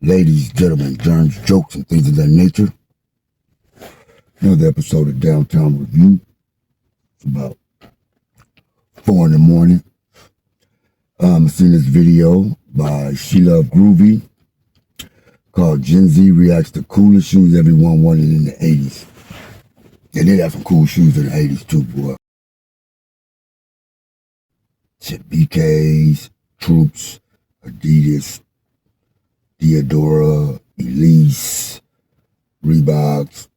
Ladies, gentlemen, germs, jokes, and things of that nature. Another episode of Downtown Review. It's about 4 in the morning. I've seen this video by SheLoveGroovy's called Gen Z Reacts to Coolest Shoes Everyone Wanted in the 80s. They did have some cool shoes in the 80s too, boy. Shit, BKs, Troops, Adidas, Diadora, Elise, Reeboks,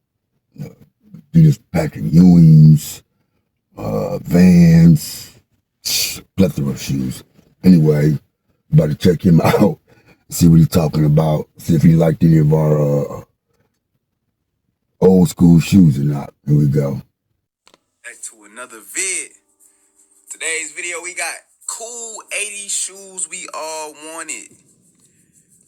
Adidas Patrick Ewings, Vans, plethora of shoes. Anyway, about to check him out, see what he's talking about, see if he liked any of our old school shoes or not. Here we go. Back to another vid. Today's video, we got cool 80s shoes we all wanted.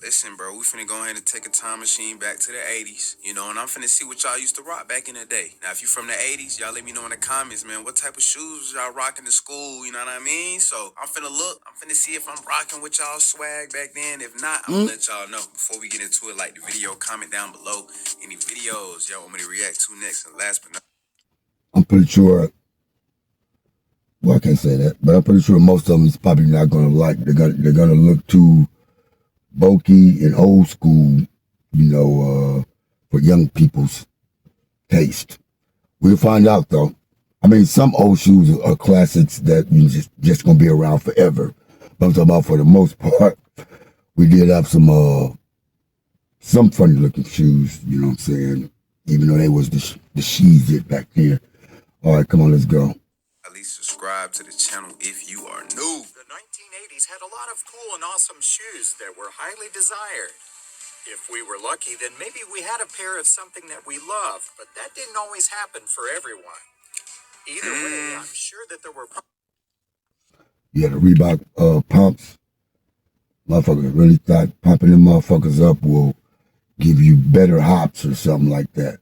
Listen, bro, we finna go ahead and take a time machine back to the 80s, and I'm finna see what y'all used to rock back in the day. Now, if you from the 80s, y'all let me know in the comments, man, what type of shoes y'all rocking to school, you know what I mean? So, I'm finna see if I'm rocking with y'all swag back then. If not, I'm gonna let y'all know. Before we get into it, like the video, comment down below any videos y'all want me to react to next. And last but not I'm pretty sure, well, I can't say that, but I'm pretty sure most of them is probably not gonna like, they're gonna look too bulky and old school, for young people's taste. We'll find out though. I mean, some old shoes are classics that you just gonna be around forever. But I'm talking about for the most part, we did have some funny looking shoes, you know what I'm saying? Even though they was the she's it back then. All right, come on, let's go. at least subscribe to the channel if you are new. The 1980s had a lot of cool and awesome shoes that were highly desired. If we were lucky, then maybe we had a pair of something that we loved, but that didn't always happen for everyone. Either way, I'm sure that there were... You had the Reebok pumps. Motherfuckers really thought pumping them motherfuckers up will give you better hops or something like that.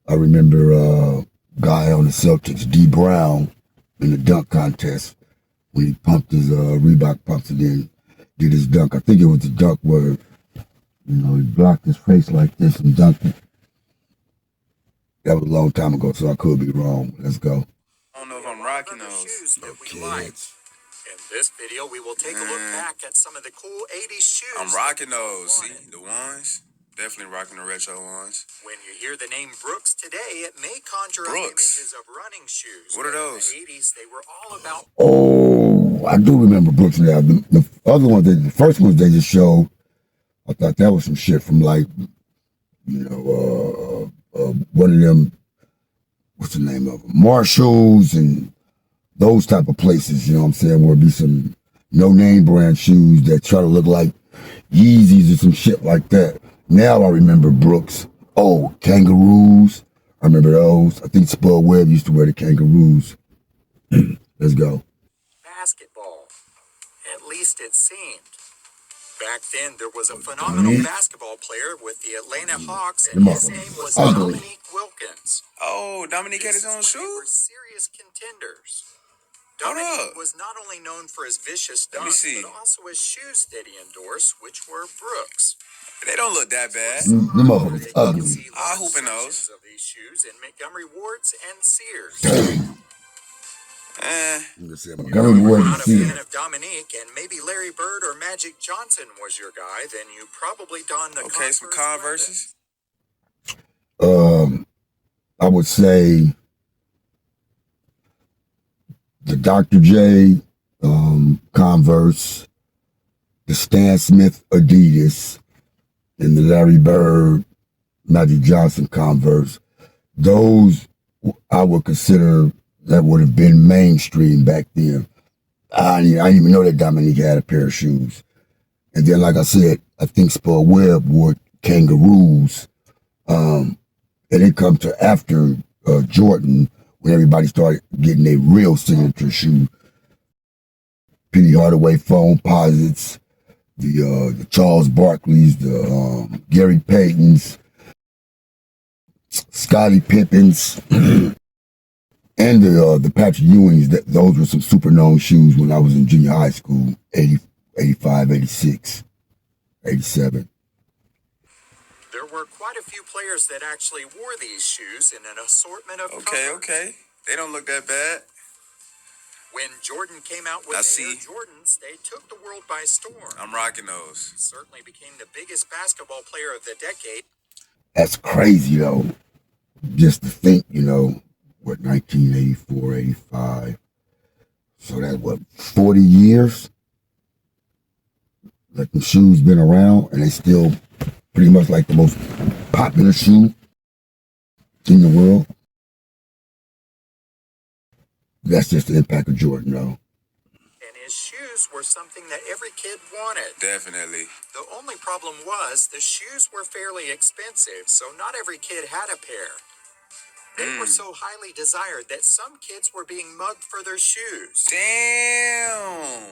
I remember a guy on the Celtics, D. Brown, in the dunk contest when he pumped his Reebok pumps and then did his dunk. I think it was the dunk where, he blocked his face like this and dunked it. That was a long time ago, so I could be wrong. Let's go. I don't know if I'm rocking those. Shoes that we liked. In this video, we will take a look back at some of the cool 80s shoes. I'm rocking those. See, the ones. Definitely rocking the retro ones. When you hear the name Brooks today, it may conjure up images of running shoes. What are those? In the 80s, they were all about... Oh, I do remember Brooks now. The other ones, the first ones they just showed, I thought that was some shit from like, one of them, what's the name of them? Marshalls and those type of places, you know what I'm saying, where it'd be some no-name brand shoes that try to look like Yeezys or some shit like that. Now I remember Brooks. Oh, kangaroos. I remember those. I think Spud Webb used to wear the kangaroos. Let's go. Basketball. At least it seemed. Back then, there was a phenomenal basketball player with the Atlanta Hawks, and his name was Dominique Wilkins. Oh, Dominique had his own They were shoe? serious contenders. Hold Dominique up. was not only known for his vicious Let me dunks, see. but also his shoes that he endorsed, which were Brooks. They don't look that bad. Them motherfuckers ugly. I'll hoop in those. Of these shoes in Montgomery Wards and Sears. Damn. Eh. Montgomery Ward and Not a Sears. fan of Dominique, and maybe Larry Bird or Magic Johnson was your guy, then you probably donned the Okay, some Converses. I would say the Dr. J Converse, the Stan Smith Adidas, and the Larry Bird Magic Johnson Converse. Those I would consider that would have been mainstream back then. I didn't even know that Dominique had a pair of shoes. And then, like I said, I think Spud Webb wore kangaroos. And it come to after Jordan, when everybody started getting their real signature shoe. Penny Hardaway foam posits, the Charles Barkley's, the Gary Payton's, Scottie Pippen's, and the Patrick Ewings. Those were some super known shoes when I was in junior high school, 80, 85, 86, 87. were quite a few players that actually wore these shoes in an assortment of colors. Okay. They don't look that bad. When Jordan came out with the Air Jordans, they took the world by storm. I'm rocking those. Certainly became the biggest basketball player of the decade. That's crazy, though. Just to think, you know, what, 1984, 85. So that's what, 40 years? Like the shoes been around and they still pretty much like the most popular shoe in the world. That's just the impact of Jordan, though. And his shoes were something that every kid wanted. Definitely. The only problem was the shoes were fairly expensive, so not every kid had a pair. They were so highly desired that some kids were being mugged for their shoes. Damn.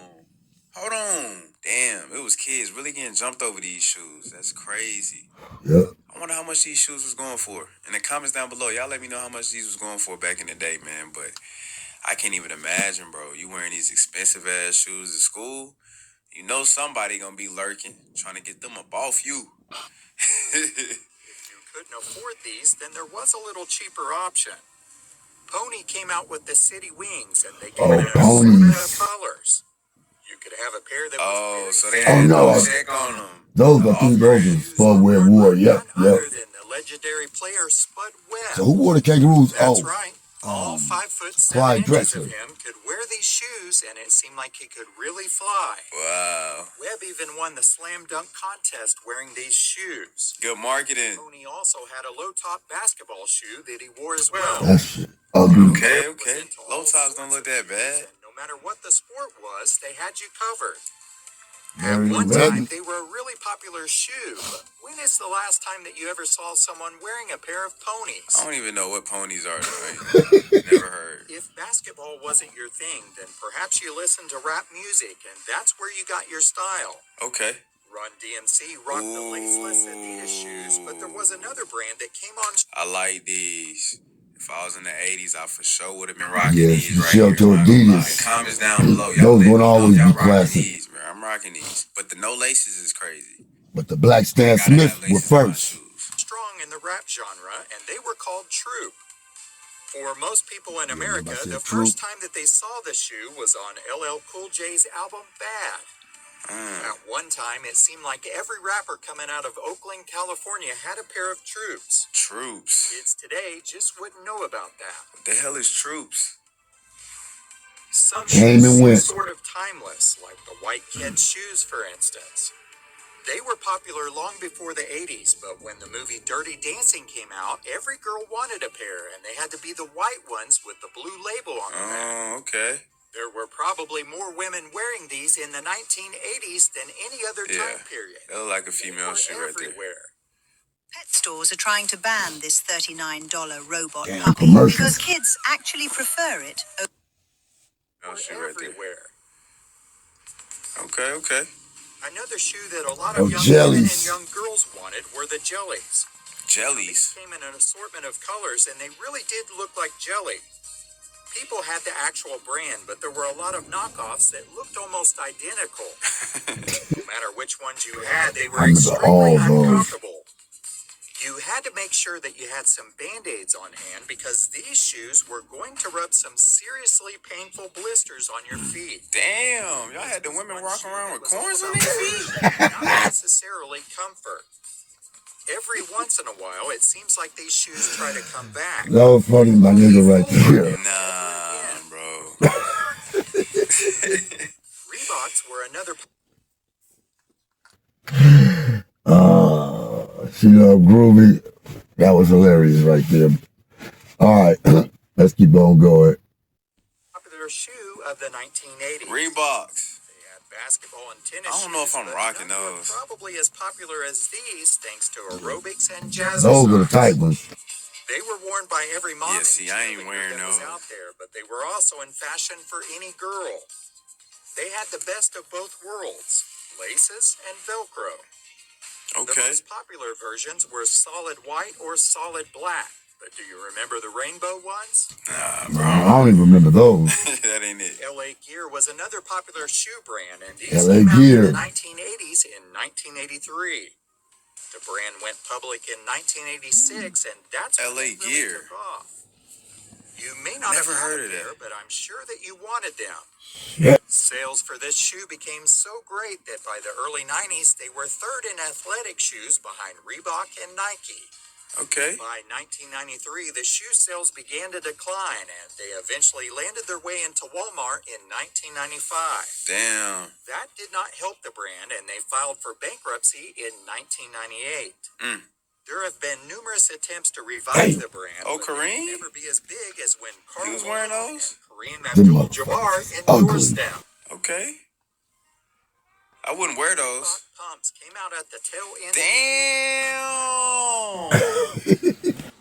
Hold on. Damn, it was kids really getting jumped over these shoes. That's crazy. Yep. I wonder how much these shoes was going for. In the comments down below, y'all let me know how much these was going for back in the day, man. But I can't even imagine, bro. You wearing these expensive ass shoes at school. You know somebody gonna be lurking, trying to get them up off you. If you couldn't afford these, then there was a little cheaper option. Pony came out with the City Wings, and they came in a assortment of colors. You could have a pair that was so very they had no check on them. Those, I think those are Spud Webb wore. Yep. Other than the legendary player Spud Webb. So who wore the Kangaroos? That's right. All 5'7" Clyde inches Drexler. of him could wear these shoes, and it seemed like he could really fly. Wow. Webb even won the slam dunk contest wearing these shoes. Good marketing. Tony also had a low-top basketball shoe that he wore as well. That shit ugly. Okay. Low tops don't look that bad. And no matter what the sport was, they had you covered. Very One red. time, they were a really popular shoe. But when is the last time that you ever saw someone wearing a pair of ponies? I don't even know what ponies are, right? Never heard. If basketball wasn't your thing, then perhaps you listened to rap music, and that's where you got your style. Okay. Run DMC rocked the laceless Adidas shoes, but there was another brand that came on. I like these. If I was in the 80s, I for sure would have been rocking Yes, these right Shell here. to Adidas. Comments down below. Those won't always be classic. These, man. I'm rocking these. But the no laces is crazy. But the Black Stan Smith were first. Strong in the rap genre, and they were called Troop. For most people in America, the first time that they saw the shoe was on LL Cool J's album Bad. At one time, it seemed like every rapper coming out of Oakland, California had a pair of Troops. Troops. Kids today just wouldn't know about that. What the hell is Troops? Some Came shoes and went. seem sort of timeless, like the White Kid shoes, for instance. They were popular long before the 80s, but when the movie Dirty Dancing came out, every girl wanted a pair, and they had to be the white ones with the blue label on the back. Oh, okay. There were probably more women wearing these in the 1980s than any other time period. They look like a female shoe right there. Everywhere. Pet stores are trying to ban this $39 robot Damn, puppy commercials. because kids actually prefer it. Female shoe right there. Everywhere. Okay. Another shoe that a lot Oh, of young women and jellies. young girls wanted were the jellies. Jellies. These came in an assortment of colors, and they really did look like jelly. People had the actual brand, but there were a lot of knockoffs that looked almost identical. No matter which ones you had, they were I remember all extremely those. uncomfortable. You had to make sure that you had some Band-Aids on hand because these shoes were going to rub some seriously painful blisters on your feet. Damn, y'all had the women walking around with corns on their feet? Not necessarily comfort. Every once in a while, it seems like these shoes try to come back. That was funny, my nigga right there. Nah, bro. Reeboks were another. SheLoveGroovy's. That was hilarious right there. All right, let's keep on going. Popular shoe of the 1980s. Reeboks. They had basketball and tennis. I don't know if shoes, I'm but rocking none were those. Probably as popular as these, thanks to aerobics and jazz. Those are the tight ones. They were worn by every mom and see, I ain't cheerleader wearing that was those. out there, but they were also in fashion for any girl. They had the best of both worlds: laces and Velcro. The Okay. most popular versions were solid white or solid black. But do you remember the rainbow ones? Nah, I bro. don't even remember those. That ain't it. LA Gear was another popular shoe brand, and these LA came out Gear. in the 1980s in 1983. The brand went public in 1986, and that's when LA it really Gear. took off. You may not Never have heard had of a pair, that. but I'm sure that you wanted them. Yeah. Sales for this shoe became so great that by the early 90s, they were third in athletic shoes behind Reebok and Nike. Okay. By 1993, the shoe sales began to decline, and they eventually landed their way into Walmart in 1995. Damn. That did not help the brand, and they filed for bankruptcy in 1998. There have been numerous attempts to revive the brand, Oh, but they Kareem? will never be as big as when Karl was wearing Malone those? and Kareem Them Abdul-Jabbar motherfuckers endorsed ugly. them. Okay. I wouldn't wear those. Reebok pumps came out at the tail end. Damn.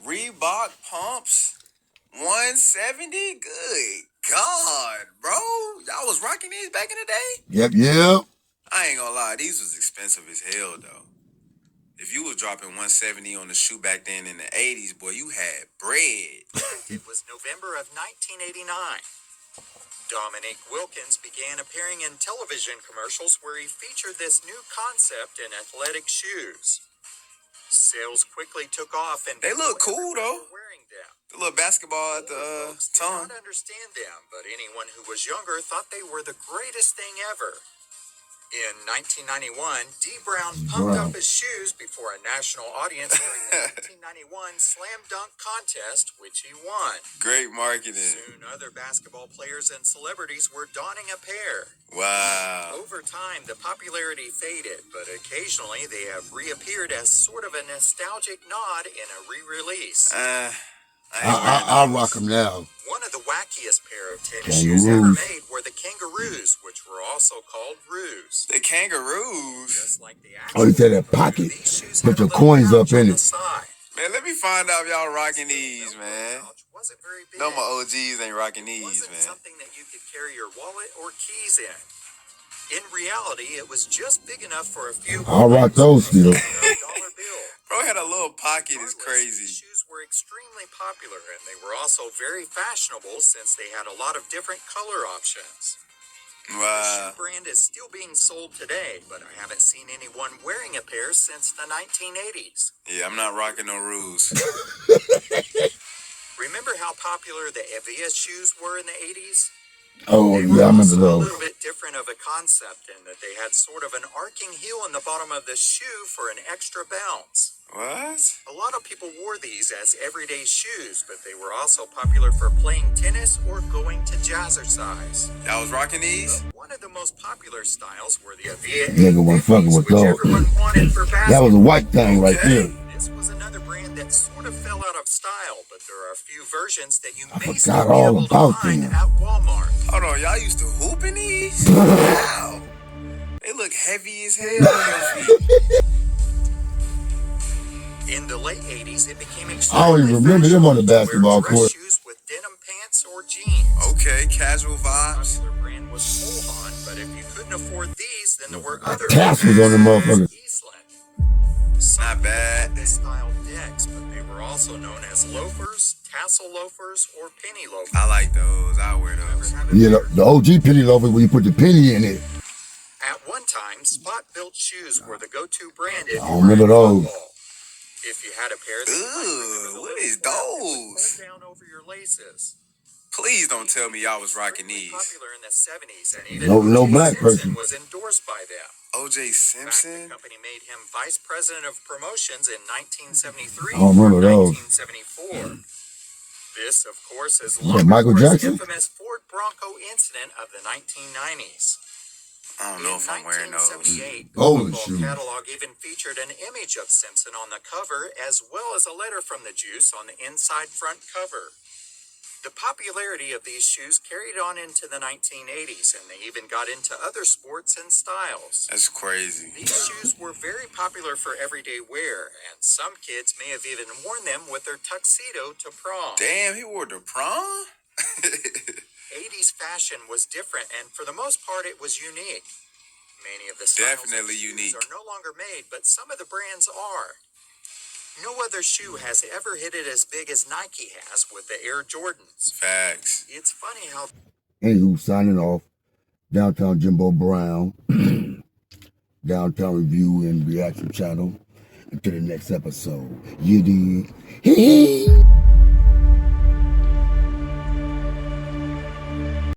Reebok pumps 170. Good God, bro. Y'all was rocking these back in the day? Yep. I ain't gonna lie, these was expensive as hell though. If you was dropping 170 on the shoe back then in the 80s, boy, you had bread. It was November of 1989. Dominique Wilkins began appearing in television commercials where he featured this new concept in athletic shoes. Sales quickly took off, and They look people cool, everywhere though. were wearing them. The little basketball at the Older folks did tongue. not understand them, but anyone who was younger thought they were the greatest thing ever. In 1991, D. Brown pumped up his shoes before a national audience during the 1991 Slam Dunk Contest, which he won. Great marketing. Soon, other basketball players and celebrities were donning a pair. Wow. Over time, the popularity faded, but occasionally they have reappeared as sort of a nostalgic nod in a re-release. I rock them now. One of the wackiest pair of tennis shoes ever Kangaroos. made were the Kangaroos, which were also called Roos. The kangaroos. Just like the Oh, you said that actual pocket. these shoes Put had a your little coins pouch up in on the it. side. Man, let me find out if y'all rocking The these, Velcro man. pouch wasn't very big. No, my OGs ain't rocking It these, wasn't man. something that you could carry your wallet or keys in. In reality, it was just big enough for a few. I'll rock those still. $1 bill. Bro had a little pocket. It's Regardless, crazy. These shoes were extremely popular, and they were also very fashionable since they had a lot of different color options. The Wow. shoe brand is still being sold today, but I haven't seen anyone wearing a pair since the 1980s. Yeah, I'm not rocking no rules. Remember how popular the Evias shoes were in the 80s? Oh, They were yeah, I remember also a those. little bit different of a concept in that they had sort of an arcing heel in the bottom of the shoe for an extra bounce. What? A lot of people wore these as everyday shoes, but they were also popular for playing tennis or going to jazzercise. Y'all was rocking these? One of the most popular styles were the Avia Nigga wasn't fucking with which those. everyone wanted for That was basketball. a white thing right there. This was another brand that sort of fell out of style, but there are a few versions that you may forgot still be all able to about find them. at Walmart. Hold on, y'all used to hoop in these? Wow. They look heavy as hell on your feet. In the late 80s, it became I don't extremely even remember them on the fashionable to wear basketball dress court. shoes with denim pants or jeans. Okay, casual vibes. Popular brand was Holon, but if you couldn't afford these, then there were other Tassels on the motherfucker. Eastland. Some Not people bad. called this style decks, but they were also known as loafers, tassel loafers, or penny loafers. I like those. I wear those. Yeah, the OG penny loafer where you put the penny in it. At one time, spot-built shoes were the go-to brand if I you don't remember were in those. football. If you had a pair, you might remember the What little is flap that would those? pull down over your laces. Please don't tell me y'all was rocking Extremely these. popular in the 70s, and even No O.J. black Simpson person. was endorsed by them. OJ In fact, the Simpson? company made him vice president of promotions in 1973 I don't remember or those. 1974. This, of course, is Yeah, Michael Longmore's Jackson? infamous Ford Bronco incident of the 1990s. I don't know if I'm wearing those. 1978, the Golden football shoes. catalog even featured an image of Simpson on the cover, as well as a letter from the Juice on the inside front cover. The popularity of these shoes carried on into the 1980s, and they even got into other sports and styles. That's crazy. These shoes were very popular for everyday wear, and some kids may have even worn them with their tuxedo to prom. Damn, he wore the prom? 80s fashion was different, and for the most part, it was unique. Many of the styles Definitely of shoes unique. are no longer made, but some of the brands are. No other shoe has ever hit it as big as Nike has with the Air Jordans. Facts. It's funny how Anywho, signing off. Downtown Jimbo Brown. Downtown Review and Reaction Channel. until the next episode. You dig?